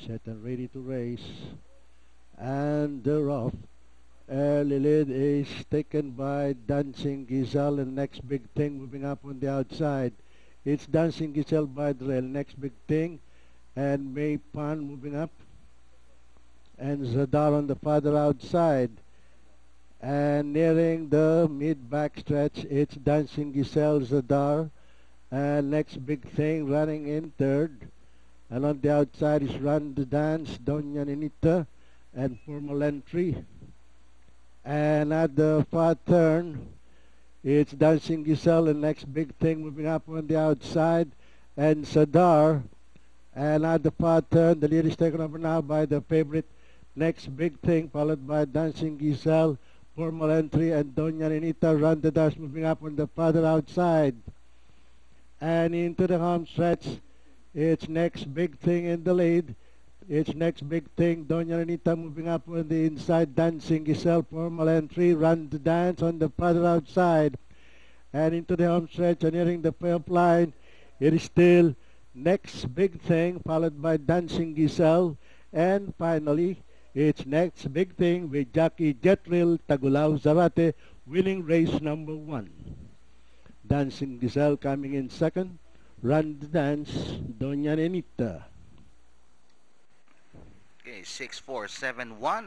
Set and ready to race. And they're off. Early lead is taken by Dancing Giselle, and next big thing moving up on the outside. It's Dancing Giselle by the rail. Next big thing, and May Pan moving up. And Zadar on the farther outside. And nearing the mid-back stretch, it's Dancing Giselle, Zadar. And next big thing running in third. And on the outside is Run the Dance, Doña Ninita, and Formal Entry. And at the far turn, it's Dancing Giselle, and next big thing moving up on the outside, and Sadar. And at the far turn, the lead is taken over now by the favorite, Next Big Thing, followed by Dancing Giselle, Formal Entry, and Doña Ninita. Run the Dance moving up on the farther outside. And into the home stretch, it's Next Big Thing in the lead. It's Next Big Thing, Doña Renita moving up on the inside, Dancing Giselle, Formal Entry, Run the Dance on the farther outside. And into the home stretch and nearing the pay-up line, it is still Next Big Thing, followed by Dancing Giselle. And finally, it's Next Big Thing with Jackie Jetril Tagulao Zarate winning race number 1. Dancing Giselle coming in second. Run the Dance, Doña Nenita. Okay, 6-4-7-1.